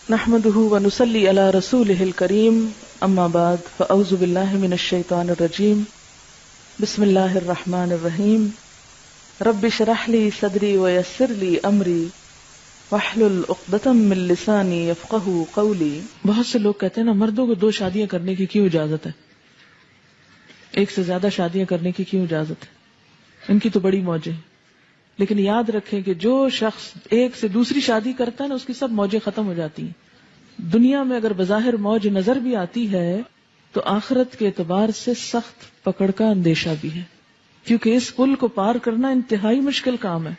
نحمده ونصلي على رسوله الكريم اما بعد فاعوذ بالله من الشيطان الرجيم بسم الله الرحمن الرحيم رب اشرح لي صدري ويسر لي امري واحلل عقدة من لساني يفقهوا قولي. بہت سے لوگ کہتے ہیں نا مردوں کو 2 شادیاں کرنے کی کیوں اجازت ہے، ایک سے زیادہ شادیاں کرنے کی کیوں اجازت ہے، ان کی تو بڑی موجیں ہیں. لیکن یاد رکھیں کہ جو شخص ایک سے دوسری شادی کرتا ہے نا، اس کی سب موجیں ختم ہو جاتی ہیں. دنیا میں اگر بظاہر موج نظر بھی آتی ہے تو آخرت کے اعتبار سے سخت پکڑ کا اندیشہ بھی ہے، کیونکہ اس پل کو پار کرنا انتہائی مشکل کام ہے.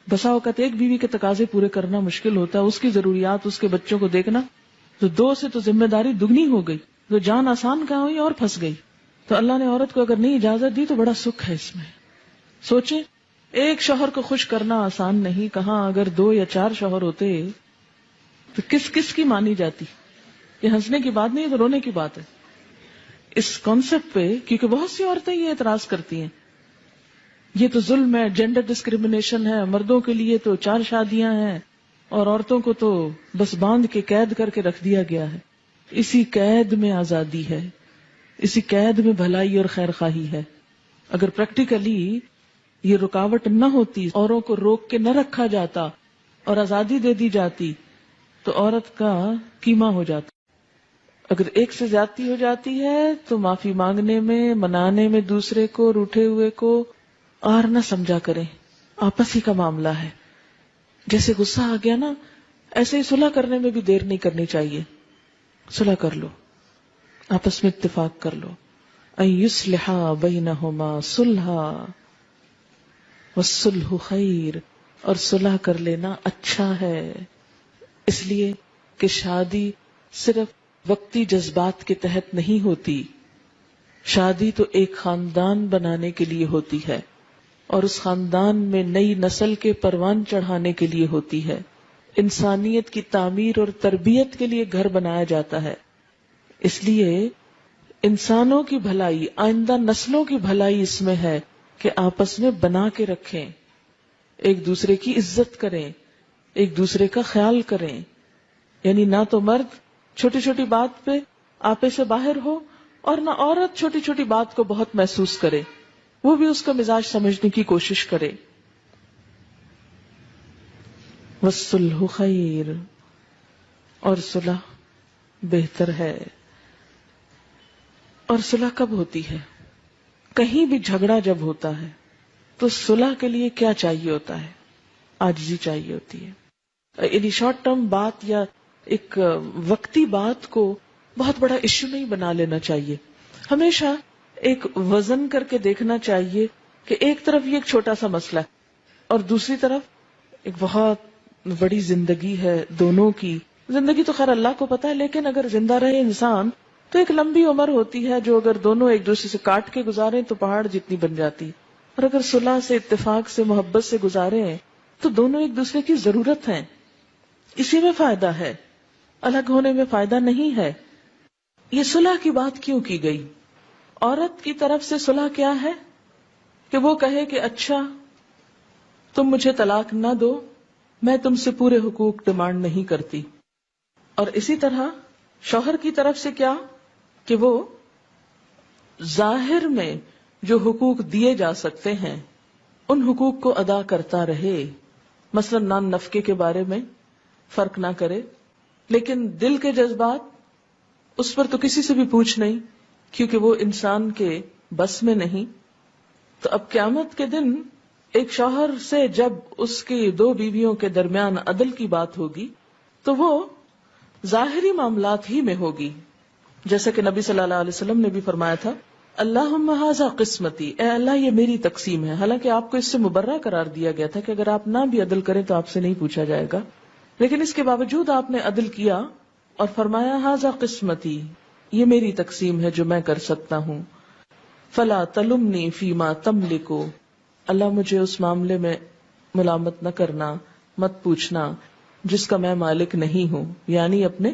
بسا اوقات ایک بیوی کے تقاضے پورے کرنا مشکل ہوتا ہے، اس کی ضروریات، اس کے بچوں کو دیکھنا. تو 2 سے تو ذمہ داری دگنی ہو گئی، تو جان آسان کہاں ہوئی اور پھنس گئی. تو اللہ نے عورت کو اگر نہیں اجازت دی تو بڑا سکھ ہے اس میں. سوچیں، ایک شوہر کو خوش کرنا آسان نہیں، کہاں اگر 2 یا 4 شوہر ہوتے تو کس کس کی مانی جاتی. یہ ہنسنے کی بات نہیں ہے، تو رونے کی بات ہے اس کانسیپٹ پہ، کیونکہ بہت سی عورتیں یہ اعتراض کرتی ہیں یہ تو ظلم ہے، جینڈر ڈسکریمنیشن ہے، مردوں کے لیے تو 4 شادیاں ہیں اور عورتوں کو تو بس باندھ کے قید کر کے رکھ دیا گیا ہے. اسی قید میں آزادی ہے، اسی قید میں بھلائی اور خیر خواہی ہے. اگر پریکٹیکلی یہ رکاوٹ نہ ہوتی، اوروں کو روک کے نہ رکھا جاتا اور آزادی دے دی جاتی تو عورت کا قیمہ ہو جاتا. اگر ایک سے زیادتی ہو جاتی ہے تو معافی مانگنے میں، منانے میں دوسرے کو، روٹھے ہوئے کو، اور نہ سمجھا کریں، آپس ہی کا معاملہ ہے. جیسے غصہ آ گیا نا، ایسے ہی صلح کرنے میں بھی دیر نہیں کرنی چاہیے. صلح کر لو، آپس میں اتفاق کر لو. ان یصلح بینہما صلحا والصلح خیر، اور صلح کر لینا اچھا ہے. اس لیے کہ شادی صرف وقتی جذبات کے تحت نہیں ہوتی، شادی تو ایک خاندان بنانے کے لیے ہوتی ہے، اور اس خاندان میں نئی نسل کے پروان چڑھانے کے لیے ہوتی ہے. انسانیت کی تعمیر اور تربیت کے لیے گھر بنایا جاتا ہے. اس لیے انسانوں کی بھلائی، آئندہ نسلوں کی بھلائی اس میں ہے کہ آپس میں بنا کے رکھیں، ایک دوسرے کی عزت کریں، ایک دوسرے کا خیال کریں. یعنی نہ تو مرد چھوٹی چھوٹی بات پہ آپے سے باہر ہو، اور نہ عورت چھوٹی چھوٹی بات کو بہت محسوس کرے، وہ بھی اس کا مزاج سمجھنے کی کوشش کرے. والصلح خیر، اور صلح بہتر ہے. اور صلح کب ہوتی ہے؟ کہیں بھی جھگڑا جب ہوتا ہے تو صلح کے لیے کیا چاہیے ہوتا ہے؟ عاجزی چاہیے ہوتی ہے. یعنی شارٹ ٹرم بات یا ایک وقتی بات کو بہت بڑا ایشو نہیں بنا لینا چاہیے. ہمیشہ ایک وزن کر کے دیکھنا چاہیے کہ ایک طرف یہ ایک چھوٹا سا مسئلہ ہے اور دوسری طرف ایک بہت بڑی زندگی ہے. دونوں کی زندگی تو خیر اللہ کو پتا ہے، لیکن اگر زندہ رہے انسان تو ایک لمبی عمر ہوتی ہے جو اگر دونوں ایک دوسرے سے کاٹ کے گزاریں تو پہاڑ جتنی بن جاتی. اور اگر صلح سے، اتفاق سے، محبت سے گزاریں تو دونوں ایک دوسرے کی ضرورت ہیں. اسی میں فائدہ ہے، الگ ہونے میں فائدہ نہیں ہے. یہ صلح کی بات کیوں کی گئی؟ عورت کی طرف سے صلح کیا ہے کہ وہ کہے کہ اچھا تم مجھے طلاق نہ دو، میں تم سے پورے حقوق ڈیمانڈ نہیں کرتی. اور اسی طرح شوہر کی طرف سے کیا کہ وہ ظاہر میں جو حقوق دیے جا سکتے ہیں ان حقوق کو ادا کرتا رہے. مثلا نان نفقے کے بارے میں فرق نہ کرے، لیکن دل کے جذبات اس پر تو کسی سے بھی پوچھ نہیں، کیونکہ وہ انسان کے بس میں نہیں. تو اب قیامت کے دن ایک شوہر سے جب اس کی 2 بیویوں کے درمیان عدل کی بات ہوگی تو وہ ظاہری معاملات ہی میں ہوگی. جیسا کہ نبی صلی اللہ علیہ وسلم نے بھی فرمایا تھا، اللہم ھذا قسمتی، اے اللہ یہ میری تقسیم ہے. حالانکہ آپ کو اس سے مبرہ قرار دیا گیا تھا کہ اگر آپ نہ بھی عدل کریں تو آپ سے نہیں پوچھا جائے گا، لیکن اس کے باوجود آپ نے عدل کیا اور فرمایا ھذا قسمتی، یہ میری تقسیم ہے جو میں کر سکتا ہوں. فلا تلمنی فیما تملک، اللہ مجھے اس معاملے میں ملامت نہ کرنا، مت پوچھنا جس کا میں مالک نہیں ہوں، یعنی اپنے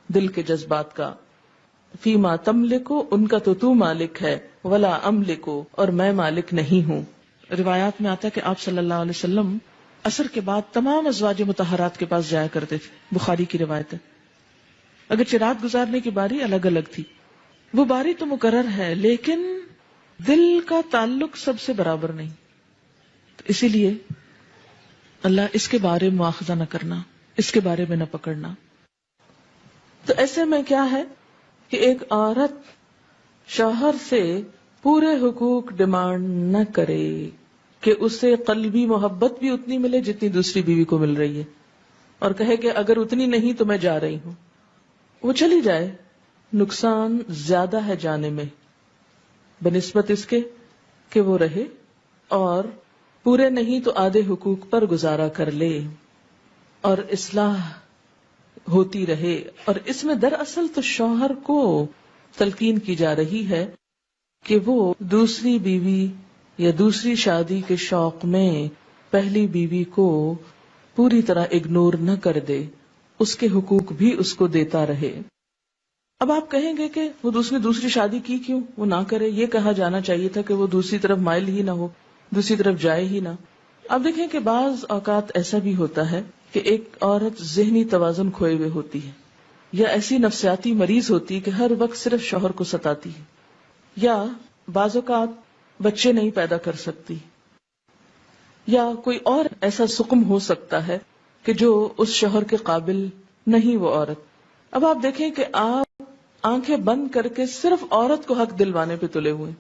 دل کے جذبات کا. فیما تملک، ان کا تو مالک ہے، ولا املک، اور میں مالک نہیں ہوں. روایات میں آتا ہے کہ آپ صلی اللہ علیہ وسلم عصر کے بعد تمام ازواج مطہرات کے پاس جایا کرتے تھے، بخاری کی روایت ہے. اگرچہ رات گزارنے کی باری الگ الگ تھی، وہ باری تو مقرر ہے، لیکن دل کا تعلق سب سے برابر نہیں. تو اسی لیے اللہ اس کے بارے میں مواخذہ نہ کرنا، اس کے بارے میں نہ پکڑنا. تو ایسے میں کیا ہے کہ ایک عورت شوہر سے پورے حقوق ڈیمانڈ نہ کرے کہ اسے قلبی محبت بھی اتنی ملے جتنی دوسری بیوی کو مل رہی ہے، اور کہے کہ اگر اتنی نہیں تو میں جا رہی ہوں. وہ چلی جائے، نقصان زیادہ ہے جانے میں بنسبت اس کے کہ وہ رہے، اور پورے نہیں تو آدھے حقوق پر گزارا کر لے اور اصلاح ہوتی رہے. اور اس میں دراصل تو شوہر کو تلقین کی جا رہی ہے کہ وہ دوسری بیوی یا دوسری شادی کے شوق میں پہلی بیوی کو پوری طرح اگنور نہ کر دے، اس کے حقوق بھی اس کو دیتا رہے. اب آپ کہیں گے کہ وہ دوسری شادی کی کیوں، وہ نہ کرے. یہ کہا جانا چاہیے تھا کہ وہ دوسری طرف مائل ہی نہ ہو، دوسری طرف جائے ہی نہ. اب دیکھیں کہ بعض اوقات ایسا بھی ہوتا ہے کہ ایک عورت ذہنی توازن کھوئے ہوئے ہوتی ہے، یا ایسی نفسیاتی مریض ہوتی ہے کہ ہر وقت صرف شوہر کو ستاتی ہے، یا بعض اوقات بچے نہیں پیدا کر سکتی، یا کوئی اور ایسا سقم ہو سکتا ہے کہ جو اس شوہر کے قابل نہیں وہ عورت. اب آپ دیکھیں کہ آپ آنکھیں بند کر کے صرف عورت کو حق دلوانے پہ تلے ہوئے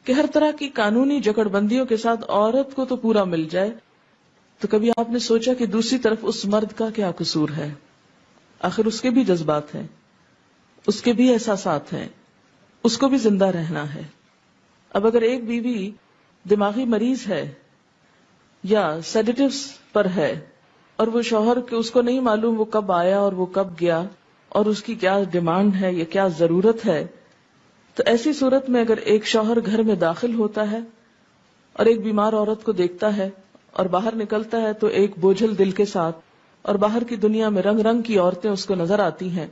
کہ ہر طرح کی قانونی جکڑ بندیوں کے ساتھ عورت کو تو پورا مل جائے. تو کبھی آپ نے سوچا کہ دوسری طرف اس مرد کا کیا قصور ہے؟ آخر اس کے بھی جذبات ہیں، اس کے بھی احساسات ہیں، اس کو بھی زندہ رہنا ہے. اب اگر ایک بیوی دماغی مریض ہے یا سیڈیٹیوز پر ہے اور وہ شوہر کے اس کو نہیں معلوم وہ کب آیا اور وہ کب گیا اور اس کی کیا ڈیمانڈ ہے یا کیا ضرورت ہے، تو ایسی صورت میں اگر ایک شوہر گھر میں داخل ہوتا ہے اور ایک بیمار عورت کو دیکھتا ہے اور باہر نکلتا ہے تو ایک بوجھل دل کے ساتھ، اور باہر کی دنیا میں رنگ رنگ کی عورتیں اس کو نظر آتی ہیں،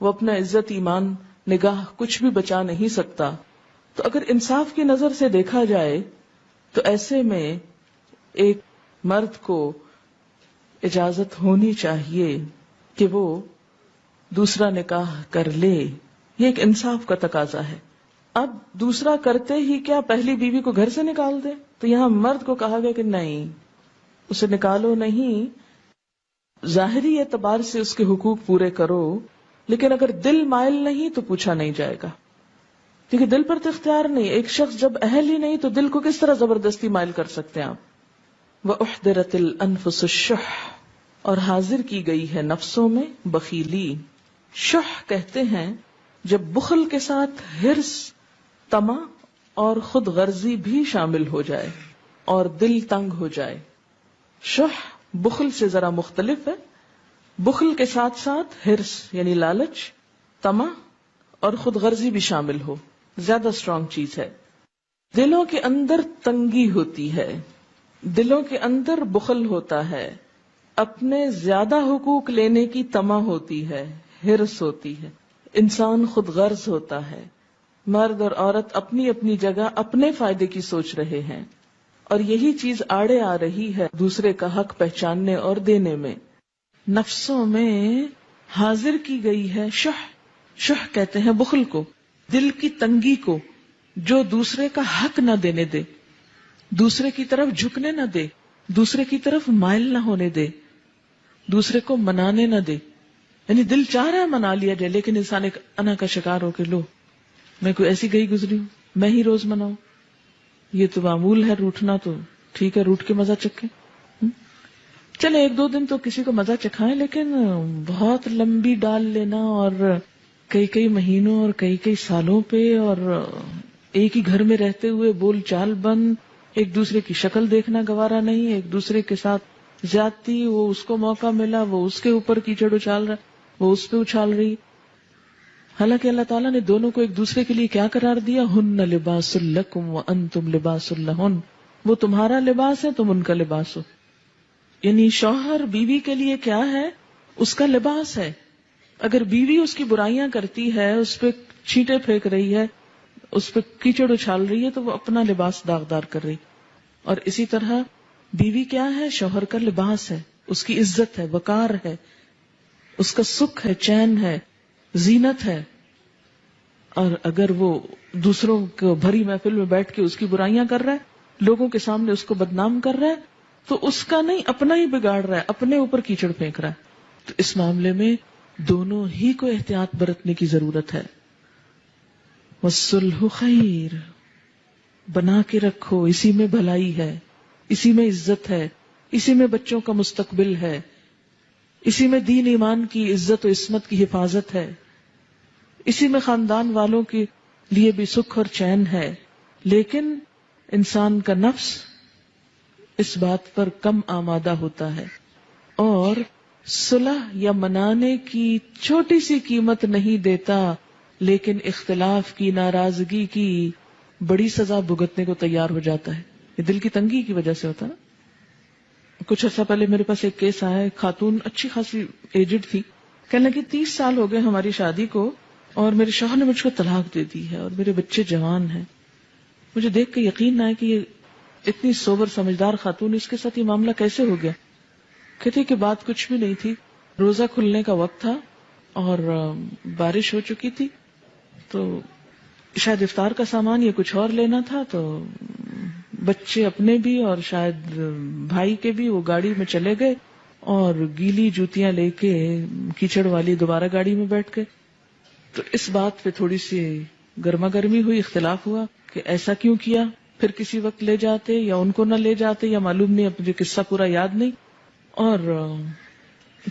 وہ اپنا عزت، ایمان، نگاہ کچھ بھی بچا نہیں سکتا. تو اگر انصاف کی نظر سے دیکھا جائے تو ایسے میں ایک مرد کو اجازت ہونی چاہیے کہ وہ دوسرا نکاح کر لے. یہ ایک انصاف کا تقاضا ہے. اب دوسرا کرتے ہی کیا پہلی بیوی کو گھر سے نکال دے؟ تو یہاں مرد کو کہا گیا کہ نہیں، اسے نکالو نہیں، ظاہری اعتبار سے اس کے حقوق پورے کرو، لیکن اگر دل مائل نہیں تو پوچھا نہیں جائے گا، کیونکہ دل پر تو اختیار نہیں. ایک شخص جب اہل ہی نہیں تو دل کو کس طرح زبردستی مائل کر سکتے ہیں آپ؟ وَأُحْضِرَتِ الْأَنفُسُ الشُّحَّ، اور حاضر کی گئی ہے نفسوں میں بخیلی. شح کہتے ہیں جب بخل کے ساتھ حرص، طمع اور خود غرضی بھی شامل ہو جائے اور دل تنگ ہو جائے. شح بخل سے ذرا مختلف ہے. بخل کے ساتھ ساتھ حرص یعنی لالچ، طمع اور خود غرضی بھی شامل ہو، زیادہ اسٹرانگ چیز ہے. دلوں کے اندر تنگی ہوتی ہے، دلوں کے اندر بخل ہوتا ہے، اپنے زیادہ حقوق لینے کی طمع ہوتی ہے، حرص ہوتی ہے، انسان خود غرض ہوتا ہے. مرد اور عورت اپنی اپنی جگہ اپنے فائدے کی سوچ رہے ہیں، اور یہی چیز آڑے آ رہی ہے دوسرے کا حق پہچاننے اور دینے میں. نفسوں میں حاضر کی گئی ہے شح. شح کہتے ہیں بخل کو، دل کی تنگی کو، جو دوسرے کا حق نہ دینے دے، دوسرے کی طرف جھکنے نہ دے، دوسرے کی طرف مائل نہ ہونے دے، دوسرے کو منانے نہ دے. یعنی دل چاہ رہا ہے منا لیا جائے، لیکن انسان ایک انا کا شکار ہو کے لو میں کوئی ایسی گئی گزری ہوں، میں ہی روز مناؤں، یہ تو معمول ہے روٹھنا، تو ٹھیک ہے روٹ کے مزہ چکھیں. چلے ایک دو دن تو کسی کو مزہ چکھائیں، لیکن بہت لمبی ڈال لینا اور کئی مہینوں اور کئی سالوں پہ اور ایک ہی گھر میں رہتے ہوئے بول چال بند، ایک دوسرے کی شکل دیکھنا گوارا نہیں، ایک دوسرے کے ساتھ زیادتی، وہ اس کو موقع ملا وہ اس کے اوپر کیچڑ اچھال رہا، وہ اس پہ اچھال رہی. حالانکہ اللہ تعالیٰ نے دونوں کو ایک دوسرے کے لیے کیا قرار دیا؟ ہن لباس لکم وانتم لباس لہن، وہ تمہارا لباس ہے، تم ان کا لباس ہو. یعنی شوہر بیوی کے لیے کیا ہے؟ اس کا لباس ہے. اگر بیوی اس کی برائیاں کرتی ہے، اس پہ چھینٹے پھینک رہی ہے، اس پہ کیچڑ اچھال رہی ہے، تو وہ اپنا لباس داغدار کر رہی. اور اسی طرح بیوی کیا ہے؟ شوہر کا لباس ہے، اس کی عزت ہے، وقار ہے، اس کا سکھ ہے، چین ہے، زینت ہے. اور اگر وہ دوسروں کو بھری محفل میں بیٹھ کے اس کی برائیاں کر رہا ہے، لوگوں کے سامنے اس کو بدنام کر رہا ہے، تو اس کا نہیں، اپنا ہی بگاڑ رہا ہے، اپنے اوپر کیچڑ پھینک رہا ہے. تو اس معاملے میں دونوں ہی کو احتیاط برتنے کی ضرورت ہے. والصلح خیر، بنا کے رکھو، اسی میں بھلائی ہے، اسی میں عزت ہے، اسی میں بچوں کا مستقبل ہے، اسی میں دین ایمان کی عزت و عصمت کی حفاظت ہے، اسی میں خاندان والوں کے لیے بھی سکھ اور چین ہے. لیکن انسان کا نفس اس بات پر کم آمادہ ہوتا ہے اور صلح یا منانے کی چھوٹی سی قیمت نہیں دیتا، لیکن اختلاف کی، ناراضگی کی بڑی سزا بھگتنے کو تیار ہو جاتا ہے. یہ دل کی تنگی کی وجہ سے ہوتا ہے. کچھ عرصہ پہلے میرے پاس ایک کیس آیا، ایک خاتون اچھی خاصی ایجڈ تھی، کہنے لگی 30 سال ہو گئے ہماری شادی کو اور میرے شوہر نے مجھ کو طلاق دے دی ہے اور میرے بچے جوان ہیں. مجھے دیکھ کے یقین نہ آئے کہ یہ اتنی سوبر سمجھدار خاتون، اس کے ساتھ یہ معاملہ کیسے ہو گیا. کہتے کہ بات کچھ بھی نہیں تھی، روزہ کھلنے کا وقت تھا اور بارش ہو چکی تھی، تو شاید افطار کا سامان یا کچھ اور لینا تھا، تو بچے اپنے بھی اور شاید بھائی کے بھی وہ گاڑی میں چلے گئے اور گیلی جوتیاں لے کے کیچڑ والی دوبارہ گاڑی میں بیٹھ گئے. تو اس بات پہ تھوڑی سی گرما گرمی ہوئی، اختلاف ہوا کہ ایسا کیوں کیا، پھر کسی وقت لے جاتے یا ان کو نہ لے جاتے یا معلوم نہیں، اب مجھے قصہ پورا یاد نہیں. اور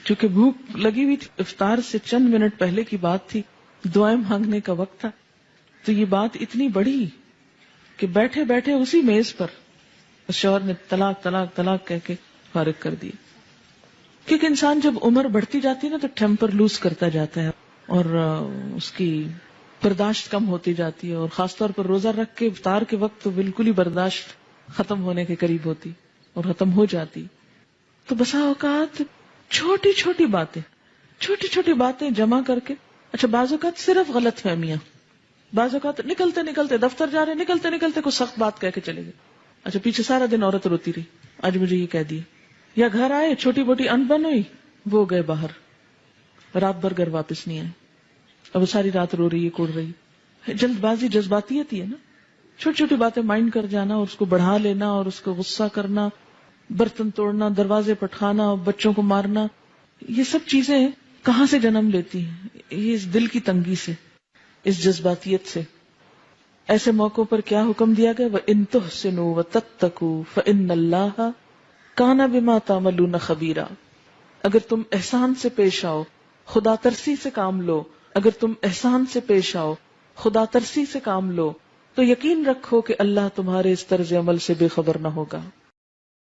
چونکہ بھوک لگی ہوئی تھی، افطار سے چند منٹ پہلے کی بات تھی، دعائیں مانگنے کا وقت تھا، تو یہ بات اتنی بڑی کہ بیٹھے بیٹھے اسی میز پر شوہر نے طلاق طلاق طلاق کہہ کے فارغ کر دیا. کیونکہ انسان جب عمر بڑھتی جاتی ہے نا تو ٹیمپر لوز کرتا جاتا ہے اور اس کی برداشت کم ہوتی جاتی ہے، اور خاص طور پر روزہ رکھ کے افطار کے وقت تو بالکل ہی برداشت ختم ہونے کے قریب ہوتی اور ختم ہو جاتی. تو بسا اوقات چھوٹی چھوٹی باتیں جمع کر کے، اچھا بعض اوقات صرف غلط فہمیاں، بعض اوقات نکلتے نکلتے دفتر جا رہے، نکلتے نکلتے کوئی سخت بات کہہ کے چلے گئے، اچھا پیچھے سارا دن عورت روتی رہی، آج مجھے یہ کہہ دیا. یا گھر آئے، چھوٹی موٹی انبن ہوئی، وہ گئے باہر، رات بھر گھر واپس نہیں آئے، اب وہ ساری رات رو رہی ہے، کوڑ رہی ہے. جلد بازی جذباتیت ہی ہے نا. چھوٹی چھوٹی باتیں مائنڈ کر جانا اور اس کو بڑھا لینا اور اس کو غصہ کرنا، برتن توڑنا، دروازے پٹخانا، بچوں کو مارنا، یہ سب چیزیں کہاں سے جنم لیتی ہیں؟ یہ اس دل کی تنگی سے، اس جذباتیت سے. ایسے موقعوں پر کیا حکم دیا گیا؟ وَإِن تُحْسِنُوا وَتَتَّقُوا فَإِنَّ اللَّهَ كَانَ بِمَا تَعْمَلُونَ خَبِيرًا. اگر تم احسان سے پیش آؤ، خدا ترسی سے کام لو، اگر تم احسان سے پیش آؤ، خدا ترسی سے کام لو، تو یقین رکھو کہ اللہ تمہارے اس طرز عمل سے بے خبر نہ ہوگا.